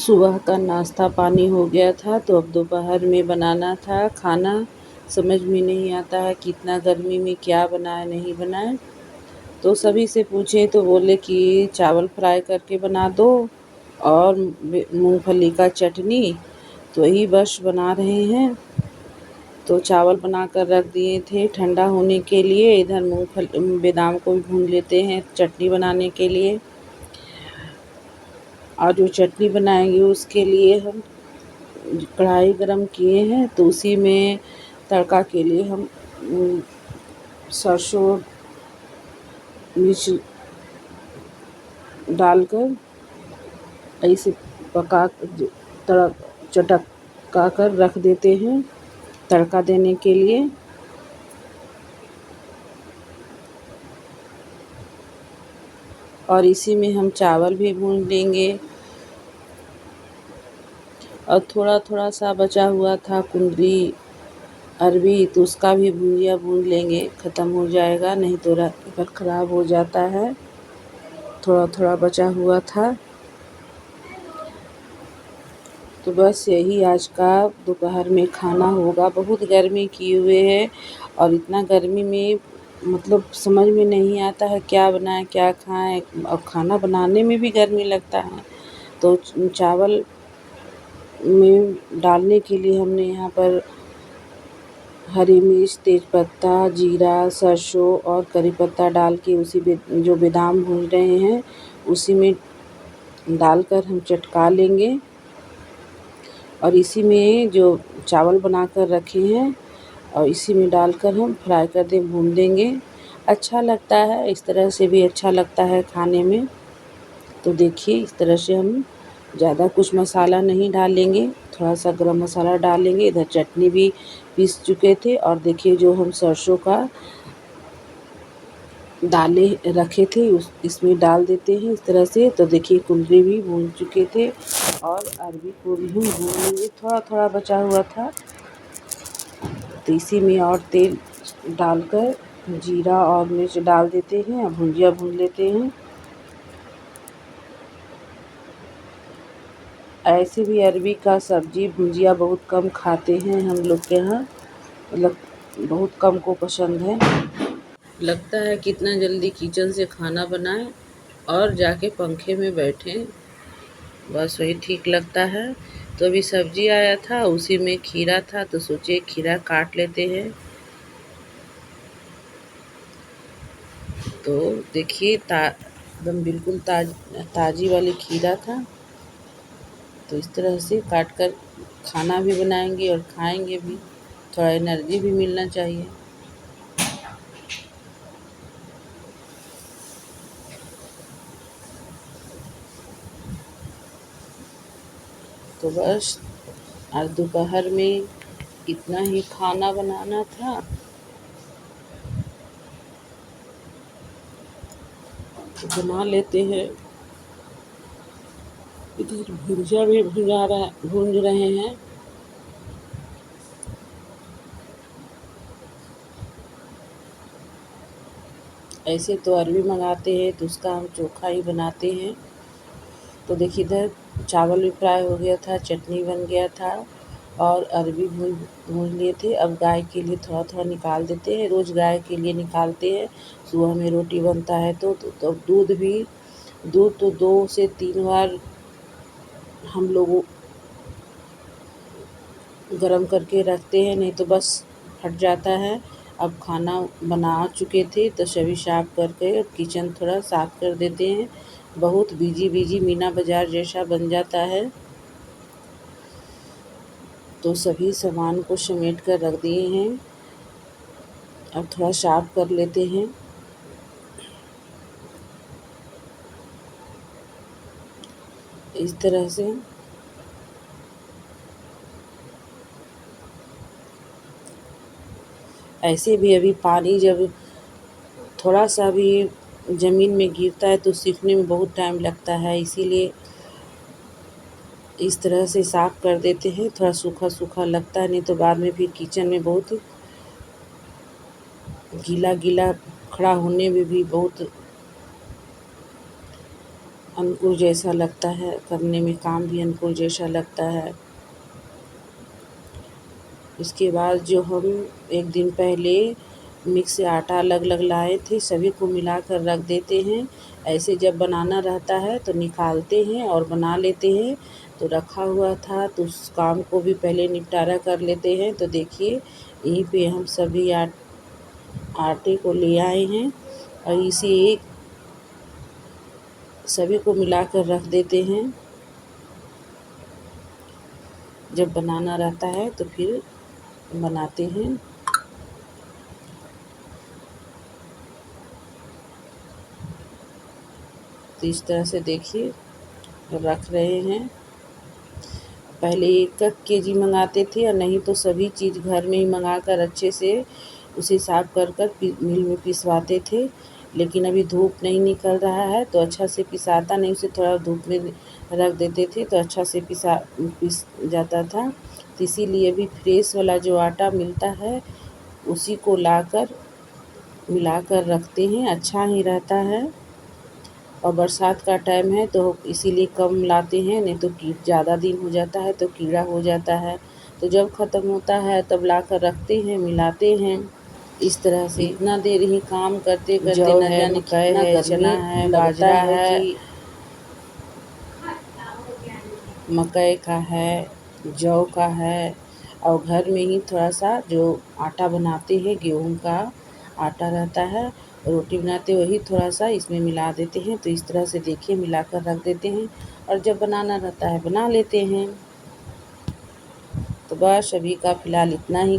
सुबह का नाश्ता पानी हो गया था तो अब दोपहर में बनाना था खाना। समझ में नहीं आता है कि इतना गर्मी में क्या बनाए नहीं बनाए। तो सभी से पूछे तो बोले कि चावल फ्राई करके बना दो और मूंगफली का चटनी। तो यही बस बना रहे हैं। तो चावल बना कर रख दिए थे ठंडा होने के लिए। इधर मूंगफली बादाम को भी भून लेते हैं चटनी बनाने के लिए। और जो चटनी बनाएंगे उसके लिए हम कढ़ाई गरम किए हैं तो उसी में तड़का के लिए हम सरसों मिर्च डालकर ऐसे पका चटका कर रख देते हैं तड़का देने के लिए। और इसी में हम चावल भी भून लेंगे। और थोड़ा थोड़ा सा बचा हुआ था कुंदरी अरबी तो उसका भी भुजिया भून लेंगे, ख़त्म हो जाएगा नहीं तो रात भर ख़राब हो जाता है। थोड़ा थोड़ा बचा हुआ था। तो बस यही आज का दोपहर में खाना होगा। बहुत गर्मी किए हुए है और इतना गर्मी में मतलब समझ में नहीं आता है क्या बनाएं क्या खाएं। और खाना बनाने में भी गर्मी लगता है। तो चावल में डालने के लिए हमने यहाँ पर हरी मिर्च तेज़पत्ता जीरा सरसों और करी पत्ता डाल के उसी में जो बादाम भून रहे हैं उसी में डालकर हम चटका लेंगे। और इसी में जो चावल बना कर रखे हैं और इसी में डालकर हम फ्राई कर भून देंगे। अच्छा लगता है, इस तरह से भी अच्छा लगता है खाने में। तो देखिए इस तरह से हम ज़्यादा कुछ मसाला नहीं डालेंगे, थोड़ा सा गरम मसाला डालेंगे। इधर चटनी भी पीस चुके थे और देखिए जो हम सरसों का दाले रखे थे इसमें डाल देते हैं इस तरह से। तो देखिए कुंदरी भी भून चुके थे और अरबी को भी हम भून लेंगे। थोड़ा थोड़ा बचा हुआ था तो इसी में और तेल डालकर जीरा और मिर्च डाल देते हैं और भुजिया भून लेते हैं। ऐसे भी अरबी का सब्ज़ी भुजिया बहुत कम खाते हैं हम लोग के यहाँ, मतलब बहुत कम को पसंद है। लगता है कितना जल्दी किचन से खाना बनाएं और जाके पंखे में बैठें, बस वही ठीक लगता है। तो अभी सब्ज़ी आया था उसी में खीरा था तो सोचे खीरा काट लेते हैं। तो देखिए एकदम बिल्कुल ताज़ी वाली खीरा था। तो इस तरह से काट कर खाना भी बनाएंगे और खाएंगे भी, थोड़ा एनर्जी भी मिलना चाहिए। तो बस आज दोपहर में इतना ही खाना बनाना था। तो बना लेते हैं। इधर भुजिया भी भून रहे हैं। ऐसे तो अरबी मंगाते हैं तो उसका हम चोखा ही बनाते हैं। तो देखिए इधर चावल भी फ्राई हो गया था, चटनी बन गया था और अरबी भून लिए थे। अब गाय के लिए थोड़ा थोड़ा निकाल देते हैं, रोज़ गाय के लिए निकालते हैं। सुबह में रोटी बनता है तो दूध तो 2 से 3 बार हम लोग गरम करके रखते हैं, नहीं तो बस फट जाता है। अब खाना बना चुके थे तो सभी साफ़ करके किचन थोड़ा साफ़ कर देते हैं। बहुत बिजी मीना बाज़ार जैसा बन जाता है। तो सभी सामान को समेट कर रख दिए हैं। अब थोड़ा साफ़ कर लेते हैं। इस तरह से ऐसे भी अभी पानी जब थोड़ा सा भी ज़मीन में गिरता है तो सीखने में बहुत टाइम लगता है, इसीलिए इस तरह से साफ़ कर देते हैं। थोड़ा सूखा सूखा लगता है, नहीं तो बाद में फिर किचन में बहुत गीला गीला खड़ा होने में भी बहुत अनुकूल जैसा लगता है, करने में काम भी अनुकूल जैसा लगता है। इसके बाद जो हम एक दिन पहले मिक्स से आटा अलग अलग लाए थे, सभी को मिलाकर रख देते हैं। ऐसे जब बनाना रहता है तो निकालते हैं और बना लेते हैं। तो रखा हुआ था तो उस काम को भी पहले निपटारा कर लेते हैं। तो देखिए यहीं पे हम सभी आटे को ले आए हैं और इसे सभी को मिलाकर रख देते हैं। जब बनाना रहता है तो फिर बनाते हैं। तो इस तरह से देखिए रख रहे हैं। पहले 1 केजी मंगाते थे और नहीं तो सभी चीज़ घर में ही मंगाकर अच्छे से उसे साफ कर मिल में पिसवाते थे। लेकिन अभी धूप नहीं निकल रहा है तो अच्छा से पिसाता नहीं, उसे थोड़ा धूप में रख देते थे तो अच्छा से पिस जाता था। तो इसीलिए अभी फ्रेश वाला जो आटा मिलता है उसी को लाकर मिलाकर रखते हैं, अच्छा ही रहता है। और बरसात का टाइम है तो इसीलिए कम लाते हैं, नहीं तो ज़्यादा दिन हो जाता है तो कीड़ा हो जाता है। तो जब ख़त्म होता है तब लाकर रखते हैं, मिलाते हैं। इस तरह से इतना देर ही काम करते करते जौ न है, जाने मकई कितना है, चना है, लगता बाजरा है है, कि मकई का है, जौ का है। और घर में ही थोड़ा सा जो आटा बनाते हैं, गेहूँ का आटा रहता है, रोटी बनाते वही थोड़ा सा इसमें मिला देते हैं। तो इस तरह से देखिए मिलाकर रख देते हैं और जब बनाना रहता है बना लेते हैं। तो बस अभी का फ़िलहाल इतना ही